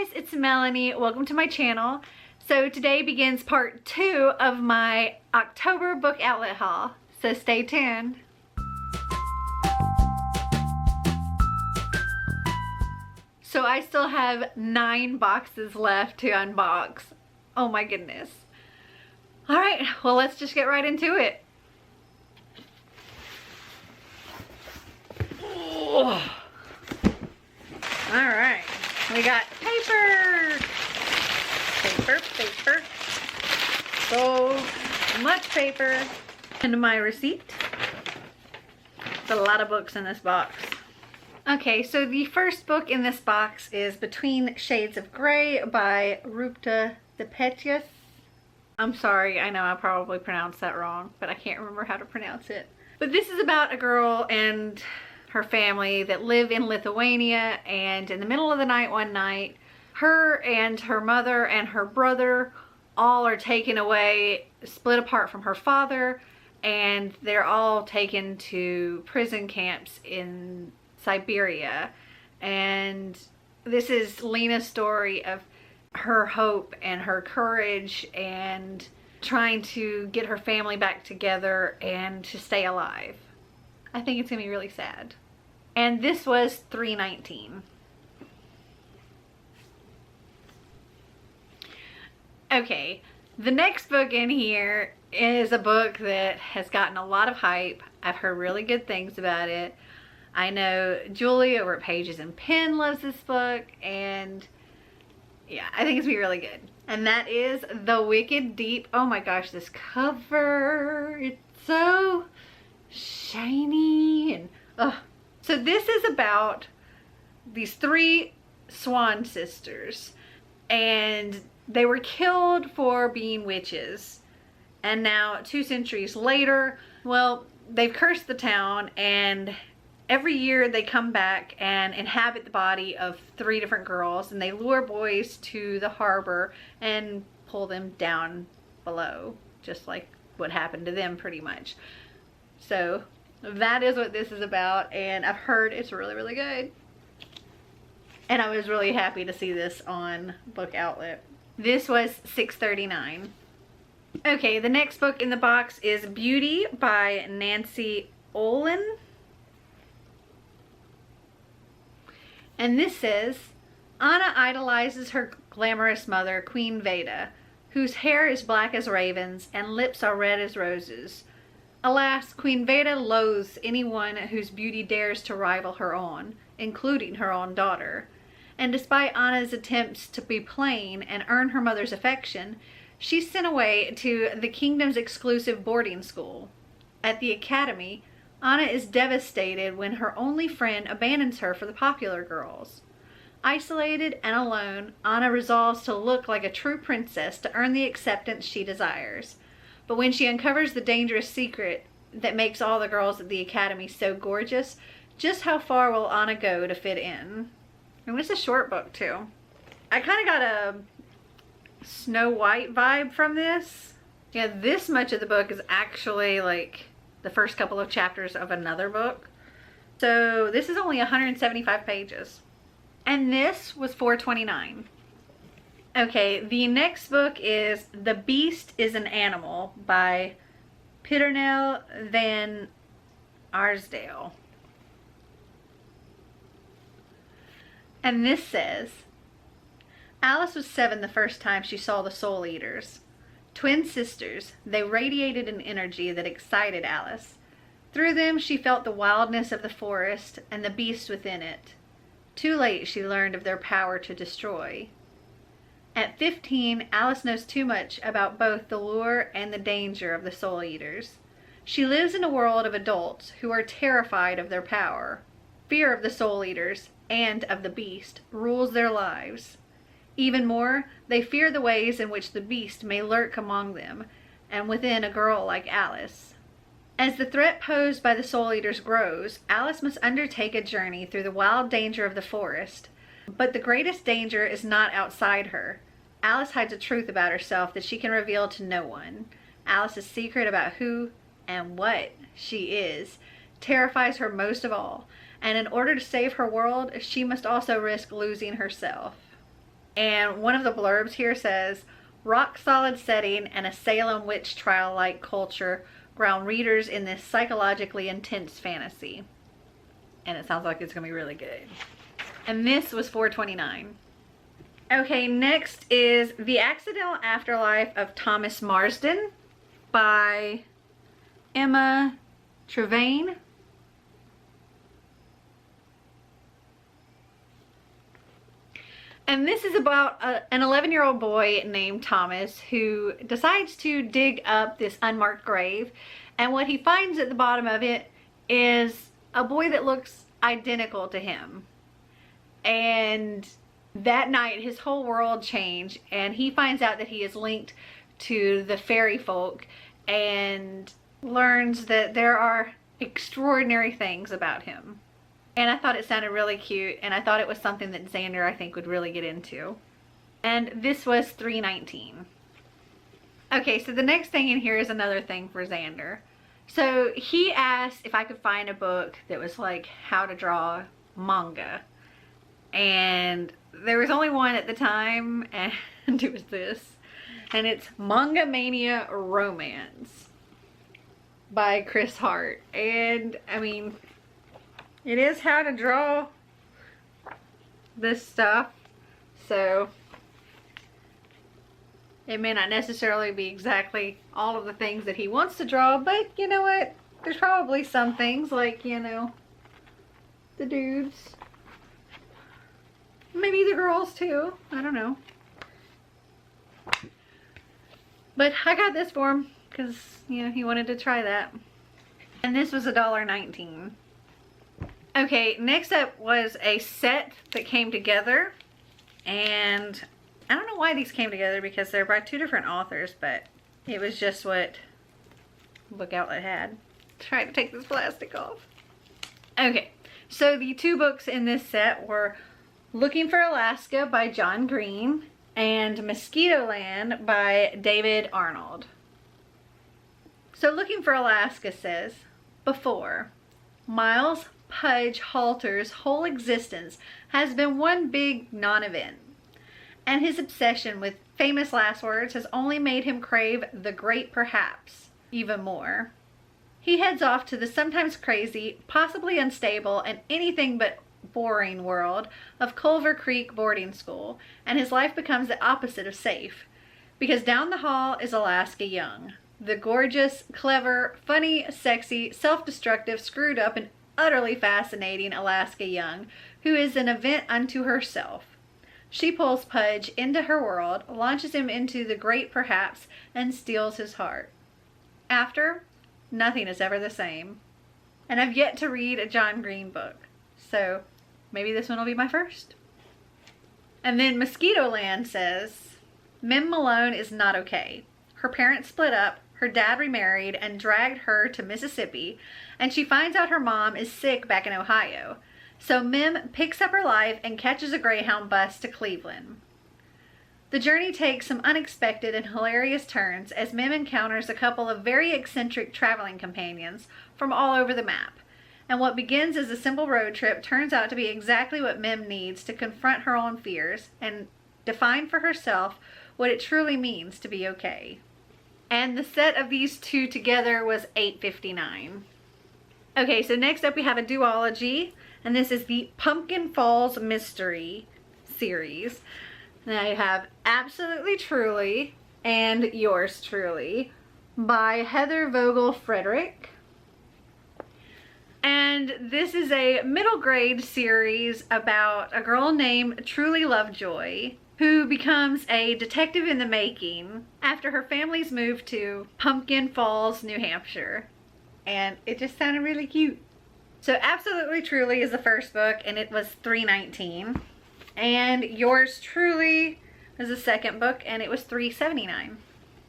guys, it's Melanie. Welcome to my channel. So today begins part 2 of my October book outlet haul. So stay tuned. So I still have 9 boxes left to unbox. Oh my goodness. Alright, well let's just get right into it. Alright, we got paper. So much paper. And my receipt. There's a lot of books in this box. Okay, so the first book in this box is Between Shades of Grey by Rupta Depetius. I'm sorry, I know I probably pronounced that wrong, but I can't remember how to pronounce it. But this is about a girl and her family that live in Lithuania, and in the middle of the night one night, her and her mother and her brother all are taken away, split apart from her father, and they're all taken to prison camps in Siberia. And this is Lena's story of her hope and her courage and trying to get her family back together and to stay alive. I think it's gonna be really sad. And this was $3.19. Okay, the next book in here is a book that has gotten a lot of hype. I've heard really good things about it. I know Julie over at Pages and Pen loves this book, and yeah, I think it's gonna be really good. And that is The Wicked Deep. Oh my gosh, this cover, it's so shiny and so this is about these 3 swan sisters, and they were killed for being witches. And now 2 centuries later, well, they've cursed the town, and every year they come back and inhabit the body of 3 different girls, and they lure boys to the harbor and pull them down below, just like what happened to them pretty much. So that is what this is about, and I've heard it's really, really good. And I was really happy to see this on Book Outlet. This was $6.39. Okay, the next book in the box is Beauty by Nancy Olin. And this says, Anna idolizes her glamorous mother, Queen Veda, whose hair is black as ravens and lips are red as roses. Alas, Queen Veda loathes anyone whose beauty dares to rival her own, including her own daughter. And despite Anna's attempts to be plain and earn her mother's affection, she's sent away to the kingdom's exclusive boarding school. At the academy, Anna is devastated when her only friend abandons her for the popular girls. Isolated and alone, Anna resolves to look like a true princess to earn the acceptance she desires. But when she uncovers the dangerous secret that makes all the girls at the academy so gorgeous, just how far will Anna go to fit in? And it's a short book too. I kind of got a Snow White vibe from this. Yeah, this much of the book is actually like the first couple of chapters of another book. So this is only 175 pages. And this was $4.29. Okay, the next book is The Beast is an Animal by Pitternell van Arsdale. And this says, Alice was 7 the first time she saw the Soul Eaters. Twin sisters, they radiated an energy that excited Alice. Through them she felt the wildness of the forest and the beast within it. Too late she learned of their power to destroy. At 15, Alice knows too much about both the lure and the danger of the Soul Eaters. She lives in a world of adults who are terrified of their power. Fear of the Soul Eaters and of the beast rules their lives. Even more, they fear the ways in which the beast may lurk among them and within a girl like Alice. As the threat posed by the Soul Eaters grows, Alice must undertake a journey through the wild danger of the forest. But the greatest danger is not outside her. Alice hides a truth about herself that she can reveal to no one. Alice's secret about who and what she is terrifies her most of all, and in order to save her world, she must also risk losing herself. And one of the blurbs here says, rock solid setting and a Salem witch trial like culture ground readers in this psychologically intense fantasy. And it sounds like it's gonna be really good. And this was $4.29. Okay, next is The Accidental Afterlife of Thomas Marsden by Emma Trevane. And this is about an 11-year-old boy named Thomas who decides to dig up this unmarked grave. And what he finds at the bottom of it is a boy that looks identical to him. And that night his whole world changed, and he finds out that he is linked to the fairy folk and learns that there are extraordinary things about him. And I thought it sounded really cute, and I thought it was something that Xander, I think, would really get into. And this was $3.19. Okay, so the next thing in here is another thing for Xander. So he asked if I could find a book that was like how to draw manga. And there was only one at the time, and it was this. And it's Manga Mania Romance by Chris Hart. And I mean, it is how to draw this stuff, so it may not necessarily be exactly all of the things that he wants to draw, but you know what? There's probably some things, like, you know, the dudes. Maybe the girls too. I don't know. But I got this for him because, you know, he wanted to try that. And this was $1.19. Okay, next up was a set that came together, and I don't know why these came together because they're by two different authors, but it was just what Book Outlet had. Try to take this plastic off. Okay, so the two books in this set were Looking for Alaska by John Green and Mosquitoland by David Arnold. So Looking for Alaska says, before, Miles Pudge Halter's whole existence has been one big non-event, and his obsession with famous last words has only made him crave the great perhaps even more. He heads off to the sometimes crazy, possibly unstable, and anything but boring world of Culver Creek boarding school, and his life becomes the opposite of safe, because down the hall is Alaska Young, the gorgeous, clever, funny, sexy, self-destructive, screwed up, and utterly fascinating Alaska Young, who is an event unto herself. She pulls Pudge into her world, launches him into the great perhaps, and steals his heart. After, nothing is ever the same. And I've yet to read a John Green book, so maybe this one will be my first. And then Mosquitoland says, Mem Malone is not okay. Her parents split up, her dad remarried and dragged her to Mississippi, and she finds out her mom is sick back in Ohio. So Mem picks up her life and catches a Greyhound bus to Cleveland. The journey takes some unexpected and hilarious turns as Mem encounters a couple of very eccentric traveling companions from all over the map. And what begins as a simple road trip turns out to be exactly what Mem needs to confront her own fears and define for herself what it truly means to be okay. And the set of these two together was $8.59. Okay, so next up we have a duology, and this is the Pumpkin Falls Mystery series. And I have Absolutely Truly and Yours Truly by Heather Vogel Frederick. And this is a middle grade series about a girl named Truly Lovejoy who becomes a detective in the making after her family's move to Pumpkin Falls, New Hampshire. And it just sounded really cute. So Absolutely Truly is the first book, and it was $3.19. And Yours Truly is the second book, and it was $3.79.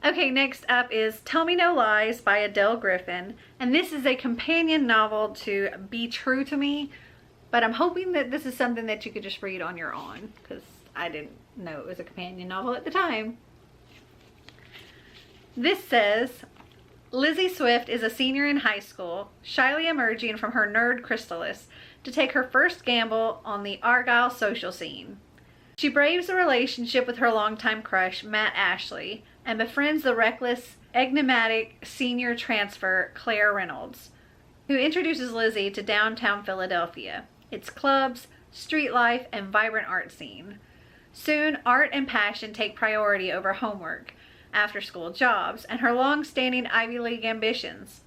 Okay, next up is Tell Me No Lies by Adele Griffin. And this is a companion novel to Be True to Me. But I'm hoping that this is something that you could just read on your own, because I didn't know it was a companion novel at the time. This says, Lizzie Swift is a senior in high school, shyly emerging from her nerd chrysalis to take her first gamble on the Argyle social scene. She braves a relationship with her longtime crush, Matt Ashley, and befriends the reckless, enigmatic senior transfer, Claire Reynolds, who introduces Lizzie to downtown Philadelphia, its clubs, street life, and vibrant art scene. Soon, art and passion take priority over homework, after-school jobs, and her long-standing Ivy League ambitions.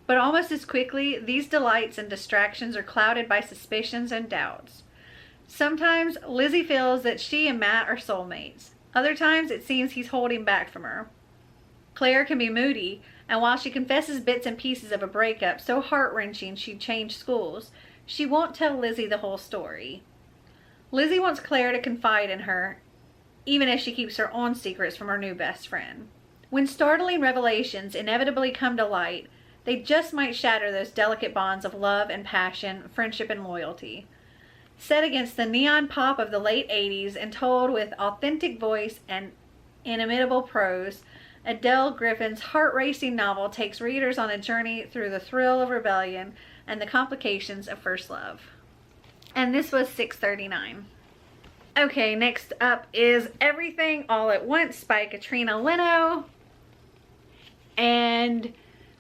But almost as quickly, these delights and distractions are clouded by suspicions and doubts. Sometimes, Lizzie feels that she and Matt are soulmates. Other times, it seems he's holding back from her. Claire can be moody, and while she confesses bits and pieces of a breakup so heart-wrenching she'd change schools, she won't tell Lizzie the whole story. Lizzie wants Claire to confide in her, even as she keeps her own secrets from her new best friend. When startling revelations inevitably come to light, they just might shatter those delicate bonds of love and passion, friendship and loyalty. Set against the neon pop of the late 80s and told with authentic voice and inimitable prose, Adele Griffin's heart-racing novel takes readers on a journey through the thrill of rebellion and the complications of first love. And this was $6.39. Okay, next up is Everything All at Once by Katrina Leno. And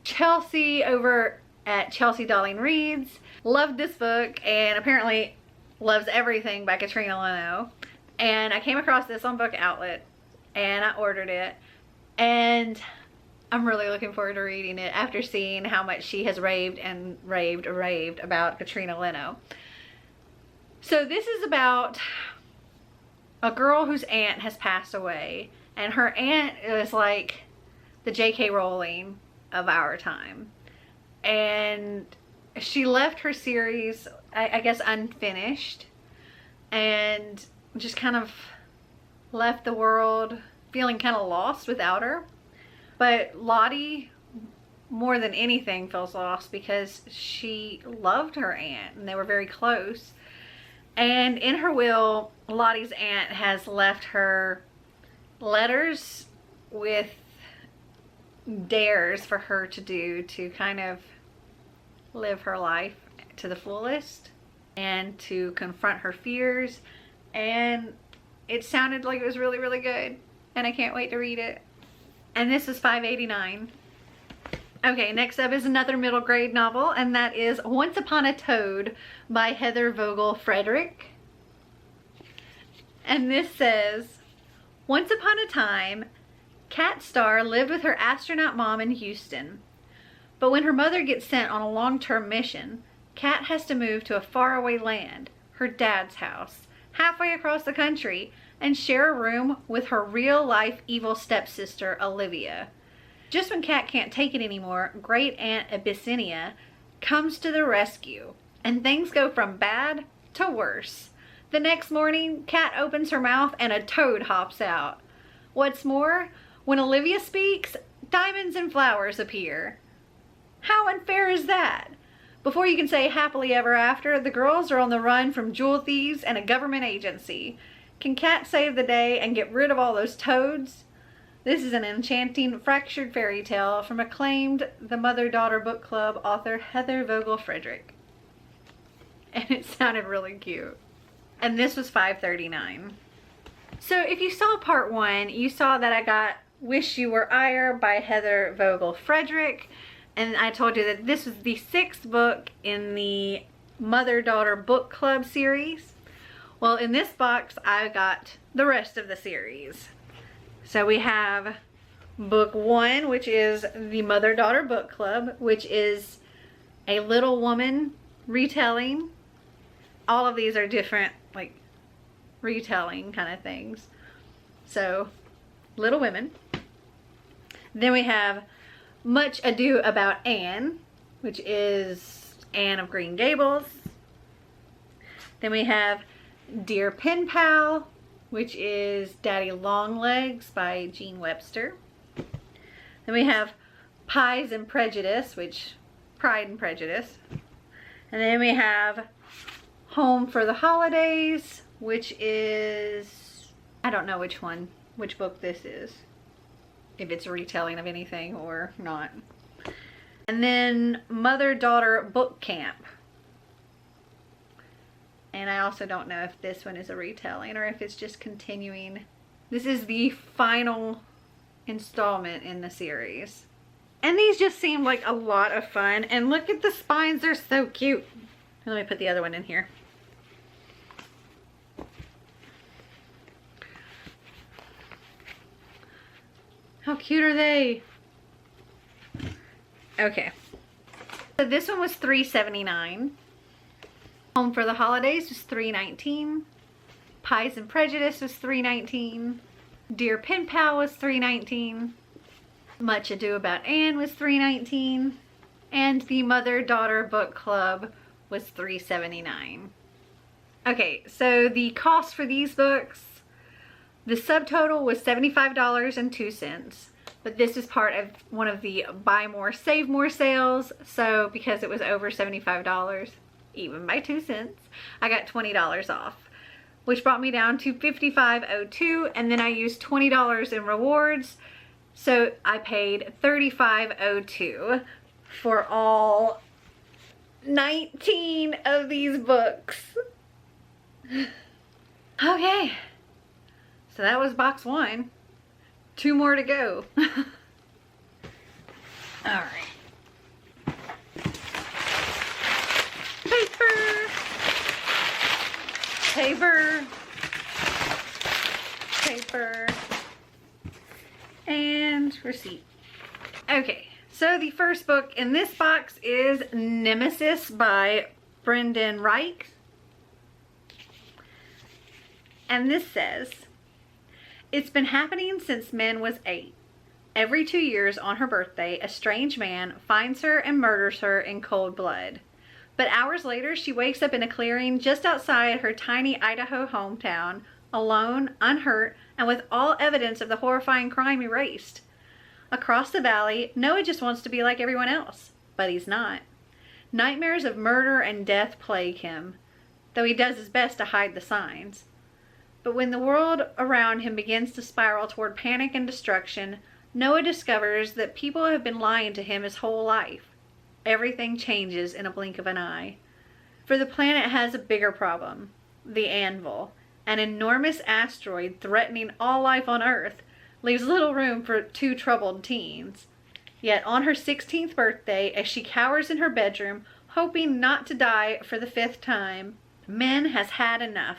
Chelsea over at Chelsea Darling Reads loved this book and apparently loves everything by Katrina Leno. And I came across this on Book Outlet and I ordered it. And I'm really looking forward to reading it after seeing how much she has raved about Katrina Leno. So this is about a girl whose aunt has passed away, and her aunt is like the J.K. Rowling of our time. And she left her series, I guess, unfinished, and just kind of left the world feeling kind of lost without her. But Lottie, more than anything, feels lost because she loved her aunt and they were very close. And in her will, Lottie's aunt has left her letters with dares for her to do to kind of live her life to the fullest and to confront her fears. And it sounded like it was really, really good. And I can't wait to read it. And this is $5.89. Okay, next up is another middle grade novel, and that is Once Upon a Toad by Heather Vogel Frederick. And this says, once upon a time, Kat Starr lived with her astronaut mom in Houston. But when her mother gets sent on a long-term mission, Kat has to move to a faraway land, her dad's house, halfway across the country, and share a room with her real-life evil stepsister, Olivia. Just when Kat can't take it anymore, Great Aunt Abyssinia comes to the rescue, and things go from bad to worse. The next morning, Kat opens her mouth and a toad hops out. What's more, when Olivia speaks, diamonds and flowers appear. How unfair is that? Before you can say happily ever after, the girls are on the run from jewel thieves and a government agency. Can Kat save the day and get rid of all those toads? This is an enchanting, fractured fairy tale from acclaimed The Mother-Daughter Book Club author Heather Vogel Frederick. And it sounded really cute. And this was $5.39. So if you saw part 1, you saw that I got Wish You Were Ire by Heather Vogel Frederick. And I told you that this was the 6th book in the Mother-Daughter Book Club series. Well, in this box, I got the rest of the series. So we have book 1, which is the Mother-Daughter Book Club, which is a Little Woman retelling. All of these are different, like, retelling kind of things. So, Little Women. Then we have Much Ado About Anne, which is Anne of Green Gables. Then we have Dear Pen Pal, which is Daddy Longlegs by Jean Webster. Then we have Pies and Prejudice, which Pride and Prejudice. And then we have Home for the Holidays, which is, I don't know which book this is, if it's a retelling of anything or not. And then Mother-Daughter Book Camp. And I also don't know if this one is a retelling or if it's just continuing. This is the final installment in the series. And these just seem like a lot of fun. And look at the spines, they're so cute. Let me put the other one in here. How cute are they? Okay. So this one was $3.79. Home for the Holidays was $3.19. Pies and Prejudice was $3.19. Dear Pen Pal was $3.19. Much Ado About Anne was $3.19. And the Mother-Daughter Book Club was $3.79. Okay, so the cost for these books, the subtotal was $75.02. But this is part of one of the Buy More, Save More sales. So because it was over $75, even by 2 cents, I got $20 off, which brought me down to $55.02. And then I used $20 in rewards. So I paid $35.02 for all 19 of these books. Okay, so that was box 1. 2 more to go. All right. Paper. Paper. Paper. And receipt. Okay, so the first book in this box is Nemesis by Brendan Reich. And this says, it's been happening since Min was 8. Every 2 years on her birthday, a strange man finds her and murders her in cold blood. But hours later, she wakes up in a clearing just outside her tiny Idaho hometown, alone, unhurt, and with all evidence of the horrifying crime erased. Across the valley, Noah just wants to be like everyone else, but he's not. Nightmares of murder and death plague him, though he does his best to hide the signs. But when the world around him begins to spiral toward panic and destruction, Noah discovers that people have been lying to him his whole life. Everything changes in a blink of an eye. For the planet has a bigger problem, the Anvil, an enormous asteroid threatening all life on Earth, leaves little room for 2 troubled teens. Yet on her 16th birthday, as she cowers in her bedroom, hoping not to die for the 5th time, Min has had enough.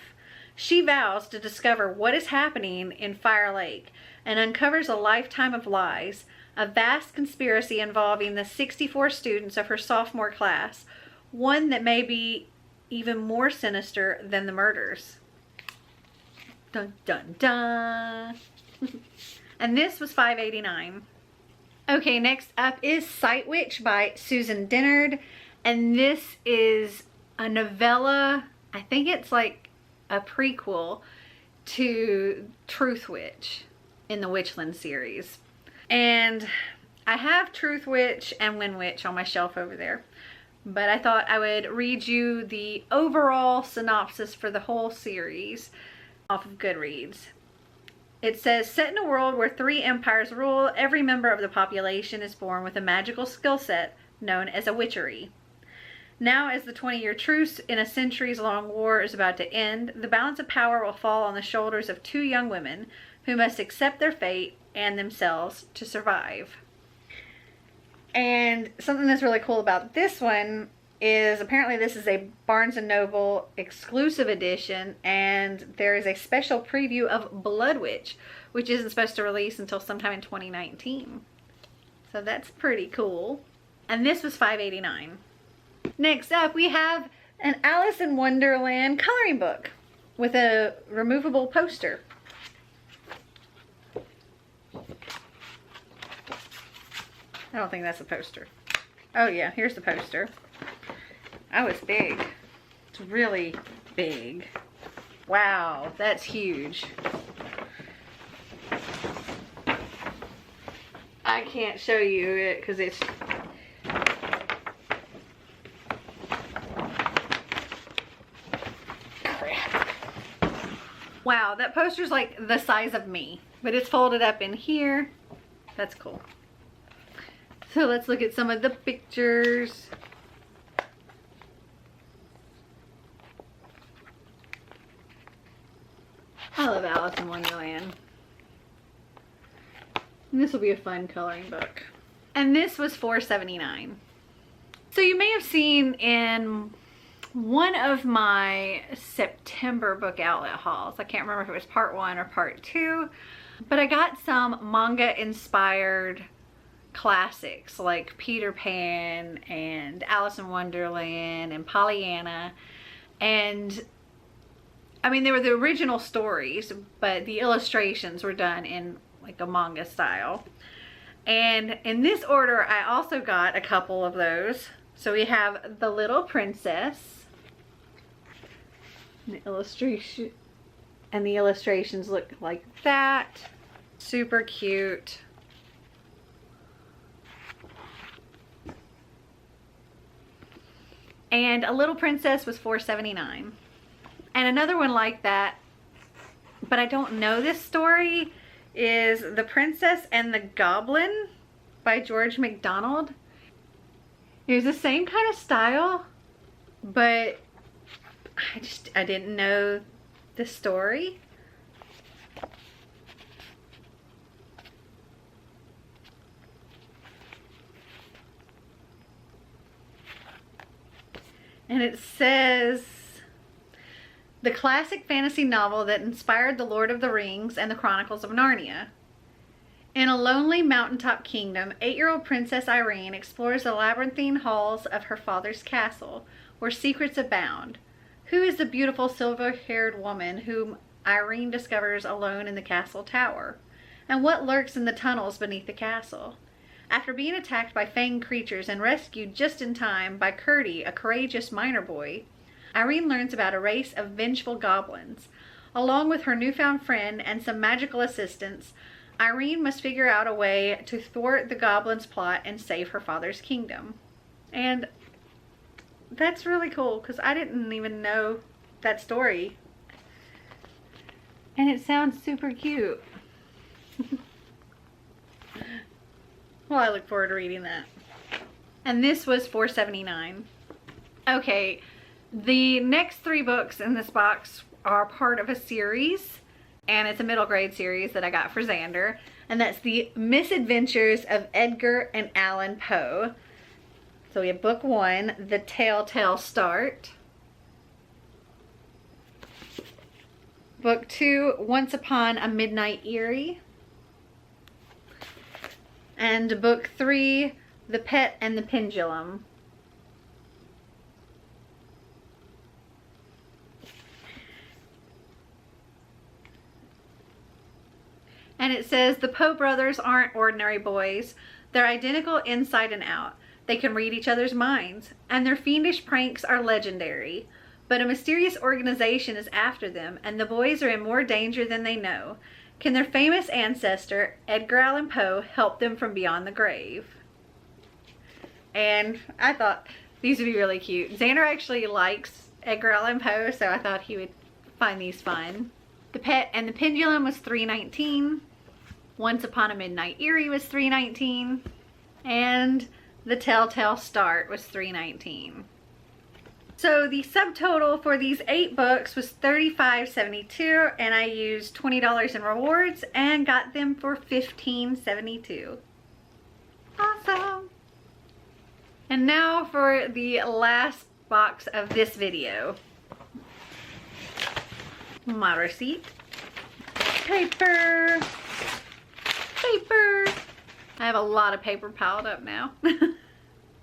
She vows to discover what is happening in Fire Lake and uncovers a lifetime of lies, a vast conspiracy involving the 64 students of her sophomore class, one that may be even more sinister than the murders. Dun dun dun! And this was $5.89. Okay, next up is Sightwitch by Susan Dennard, and this is a novella. I think it's like a prequel to Truthwitch in the Witchland series. And I have Truthwitch and Winwitch on my shelf over there, but I thought I would read you the overall synopsis for the whole series off of Goodreads. It says, set in a world where 3 empires rule, every member of the population is born with a magical skill set known as a witchery. Now, as the 20-year truce in a centuries-long war is about to end, the balance of power will fall on the shoulders of 2 young women who must accept their fate and themselves to survive. And something that's really cool about this one is apparently this is a Barnes & Noble exclusive edition, and there is a special preview of Blood Witch, which isn't supposed to release until sometime in 2019. So that's pretty cool. And this was $5.89. Next up, we have an Alice in Wonderland coloring book with a removable poster. I don't think that's a poster. Oh yeah, here's the poster. Oh, it's big. It's really big. Wow, that's huge. I can't show you it because it's... Wow, that poster's like the size of me, but it's folded up in here. That's cool. So let's look at some of the pictures. love Alice in Wonderland. And this will be a fun coloring book. And this was $4.79. So you may have seen in one of my September book outlet hauls, I can't remember if it was part 1 or part 2, but I got some manga inspired classics like Peter Pan and Alice in Wonderland and Pollyanna. And I mean, they were the original stories, but the illustrations were done in like a manga style. And in this order, I also got a couple of those. So we have The Little Princess. The illustration, and the illustrations look like that. Super cute. And A Little Princess was $4.79. And another one like that, but I don't know this story, is The Princess and the Goblin by George MacDonald. It was the same kind of style, but I didn't know the story. And it says, the classic fantasy novel that inspired The Lord of the Rings and the Chronicles of Narnia. In a lonely mountaintop kingdom, 8-year-old Princess Irene explores the labyrinthine halls of her father's castle, where secrets abound. Who is the beautiful silver-haired woman whom Irene discovers alone in the castle tower? And what lurks in the tunnels beneath the castle? After being attacked by fanged creatures and rescued just in time by Curdy, a courageous miner boy, Irene learns about a race of vengeful goblins. Along with her newfound friend and some magical assistants, Irene must figure out a way to thwart the goblins' plot and save her father's kingdom. And that's really cool because I didn't even know that story. And it sounds super cute. Well, I look forward to reading that. And this was $4.79. Okay, the next 3 books in this box are part of a series, and it's a middle grade series that I got for Xander, and that's the Misadventures of Edgar and Allan Poe. So we have book 1, The Telltale Start. Book 2, Once Upon a Midnight Eerie. And book 3, The Pet and the Pendulum. And it says, the Poe brothers aren't ordinary boys. They're identical inside and out. They can read each other's minds, and their fiendish pranks are legendary. But a mysterious organization is after them, and the boys are in more danger than they know. Can their famous ancestor, Edgar Allan Poe, help them from beyond the grave? And I thought these would be really cute. Xander actually likes Edgar Allan Poe, so I thought he would find these fun. The Pet and the Pendulum was $3.19. Once Upon a Midnight Eerie was $3.19. And The Telltale Start was $3.19. So the subtotal for these 8 books was $35.72, and I used $20 in rewards and got them for $15.72. Awesome! And now for the last box of this video. My receipt. Paper. Paper. I have a lot of paper piled up now.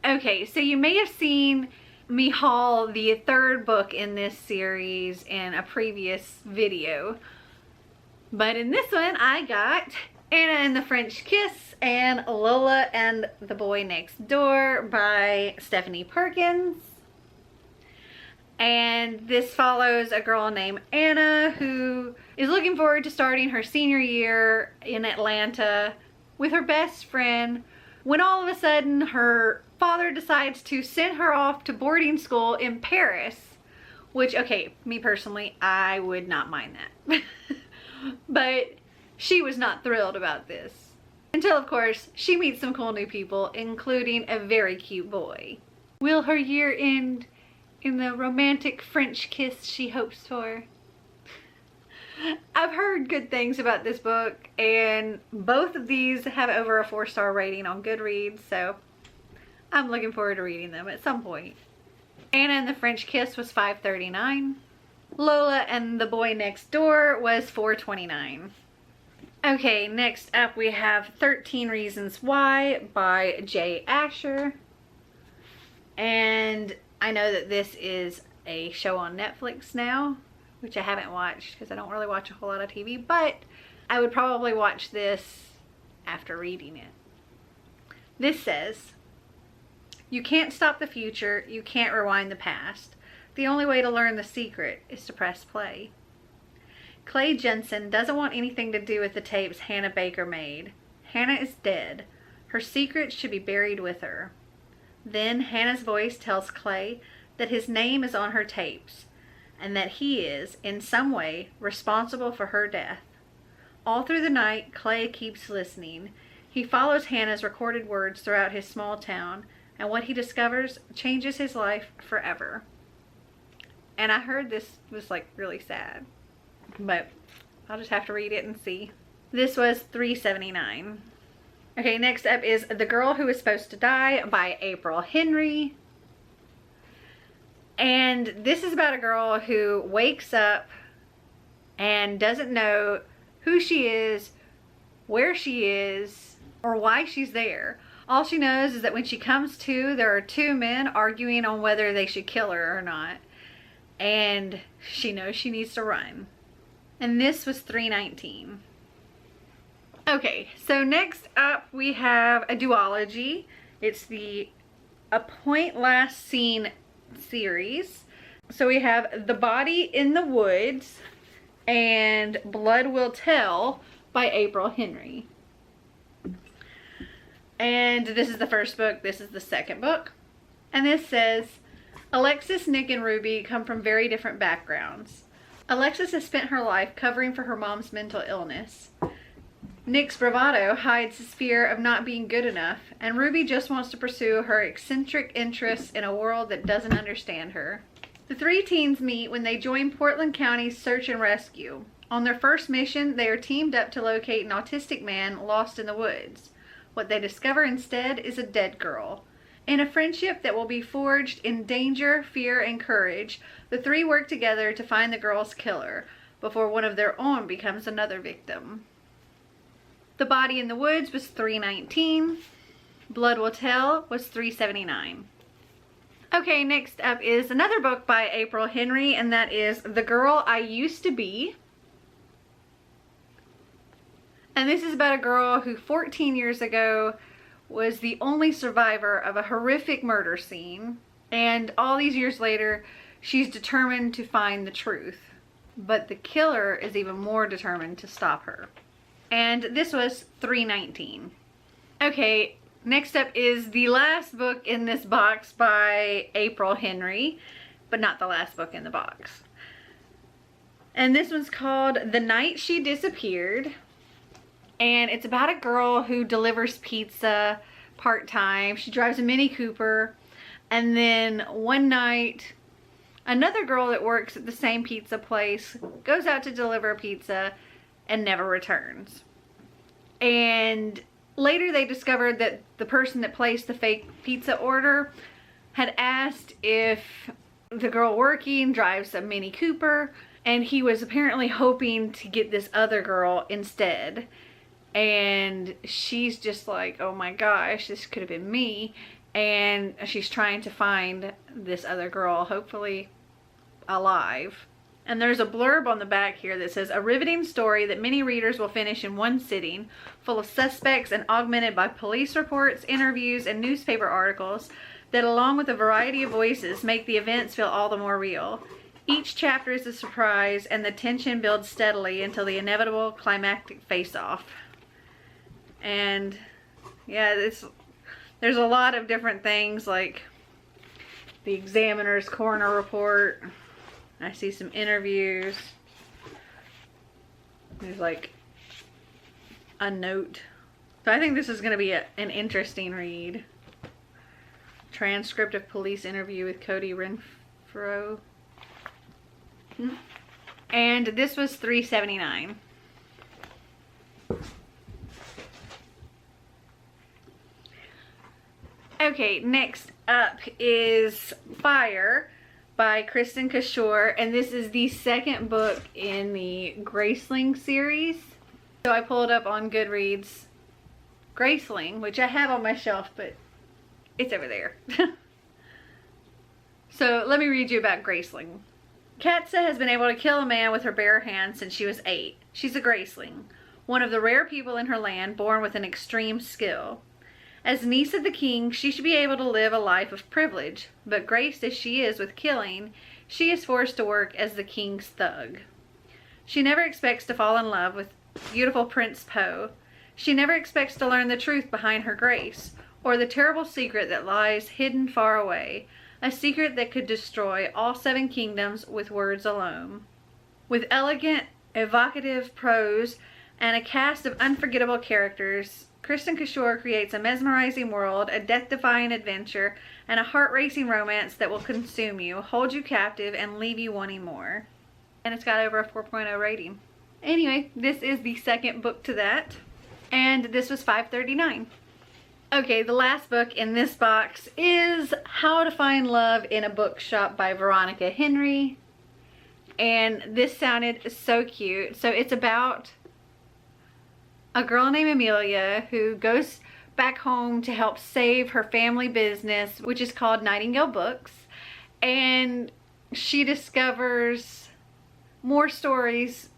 Okay, so you may have seen me haul the 3rd book in this series in a previous video. But in this one, I got Anna and the French Kiss and Lola and the Boy Next Door by Stephanie Perkins. And this follows a girl named Anna who is looking forward to starting her senior year in Atlanta with her best friend, when all of a sudden her father decides to send her off to boarding school in Paris, which, okay, me personally, I would not mind that. But she was not thrilled about this. Until, of course, she meets some cool new people, including a very cute boy. Will her year end in the romantic French kiss she hopes for? I've heard good things about this book, and both of these have over a 4-star rating on Goodreads, so I'm looking forward to reading them at some point. Anna and the French Kiss was $5.39. Lola and the Boy Next Door was $4.29. Okay, next up we have 13 Reasons Why by Jay Asher. And I know that this is a show on Netflix now, which I haven't watched because I don't really watch a whole lot of TV, but I would probably watch this after reading it. This says, "You can't stop the future, you can't rewind the past. The only way to learn the secret is to press play. Clay Jensen doesn't want anything to do with the tapes Hannah Baker made. Hannah is dead. Her secret should be buried with her. Then Hannah's voice tells Clay that his name is on her tapes, and that he is, in some way, responsible for her death. All through the night, Clay keeps listening. He follows Hannah's recorded words throughout his small town, and what he discovers changes his life forever." And I heard this was like really sad, but I'll just have to read it and see. This was $3.79. Okay, next up is The Girl Who Was Supposed to Die by April Henry. And this is about a girl who wakes up and doesn't know who she is, where she is, or why she's there. All she knows is that when she comes to, there are two men arguing on whether they should kill her or not. And she knows she needs to run. And this was $3.19. Okay, so next up we have a duology. It's the A Point Last Seen series. So we have The Body in the Woods and Blood Will Tell by April Henry. And this is the first book, this is the second book. And this says, "Alexis, Nick, and Ruby come from very different backgrounds. Alexis has spent her life covering for her mom's mental illness. Nick's bravado hides his fear of not being good enough, and Ruby just wants to pursue her eccentric interests in a world that doesn't understand her. The three teens meet when they join Portland County's search and rescue. On their first mission, they are teamed up to locate an autistic man lost in the woods. What they discover instead is a dead girl. In a friendship that will be forged in danger, fear, and courage, the three work together to find the girl's killer before one of their own becomes another victim." The Body in the Woods was $3.19. Blood Will Tell was $3.79. Okay, next up is another book by April Henry, and that is The Girl I Used to Be. And this is about a girl who 14 years ago was the only survivor of a horrific murder scene. And all these years later, she's determined to find the truth. But the killer is even more determined to stop her. And this was $3.19. Okay, next up is the last book in this box by April Henry, but not the last book in the box. And this one's called The Night She Disappeared. And it's about a girl who delivers pizza part-time. She drives a Mini Cooper. And then one night, another girl that works at the same pizza place goes out to deliver a pizza and never returns. And later they discovered that the person that placed the fake pizza order had asked if the girl working drives a Mini Cooper, and he was apparently hoping to get this other girl instead. And she's just like, oh my gosh, this could have been me. And she's trying to find this other girl, hopefully alive. And there's a blurb on the back here that says, "A riveting story that many readers will finish in one sitting, full of suspects and augmented by police reports, interviews, and newspaper articles that, along with a variety of voices, make the events feel all the more real. Each chapter is a surprise, and the tension builds steadily until the inevitable climactic face-off." And yeah, there's a lot of different things, like the Examiner's coroner report. I see some interviews. There's like a note. So I think this is going to be an interesting read. Transcript of police interview with Cody Renfro. And this was $3.79. Okay, next up is Fire by Kristen Cashore, and this is the second book in the Graceling series. So I pulled up on Goodreads Graceling, which I have on my shelf, but it's over there. So let me read you about Graceling. Katza has been able to kill a man with her bare hands since she was 8. She's a Graceling, one of the rare people in her land born with an extreme skill. As niece of the king, she should be able to live a life of privilege, but graced as she is with killing, she is forced to work as the king's thug. She never expects to fall in love with beautiful Prince Poe. She never expects to learn the truth behind her grace, or the terrible secret that lies hidden far away, a secret that could destroy all 7 kingdoms with words alone. With elegant, evocative prose and a cast of unforgettable characters, Kristen Cashore creates a mesmerizing world, a death-defying adventure, and a heart-racing romance that will consume you, hold you captive, and leave you wanting more. And it's got over a 4.0 rating. Anyway, this is the second book to that, and this was $5.39. Okay, the last book in this box is How to Find Love in a Bookshop by Veronica Henry, and this sounded so cute. So it's about a girl named Amelia who goes back home to help save her family business, which is called Nightingale Books, and she discovers more stories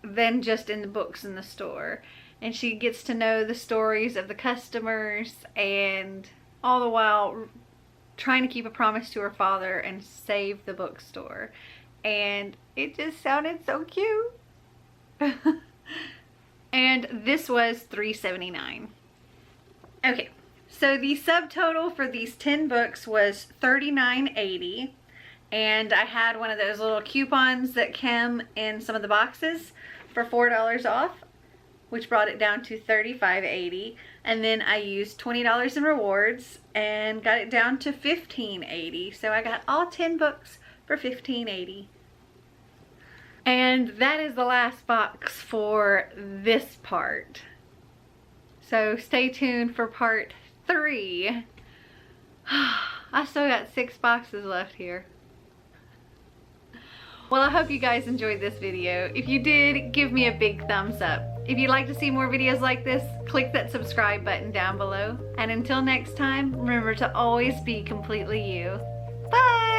than just in the books in the store, and she gets to know the stories of the customers, and all the while trying to keep a promise to her father and save the bookstore. And it just sounded so cute. And this was $3.79. Okay, so the subtotal for these 10 books was $39.80, and I had one of those little coupons that came in some of the boxes for $4 off, which brought it down to $35.80, and then I used $20 in rewards and got it down to $15.80. So I got all 10 books for $15.80. And that is the last box for this part. So stay tuned for part 3. I still got 6 boxes left here. Well, I hope you guys enjoyed this video. If you did, give me a big thumbs up. If you'd like to see more videos like this, click that subscribe button down below. And until next time, remember to always be completely you. Bye!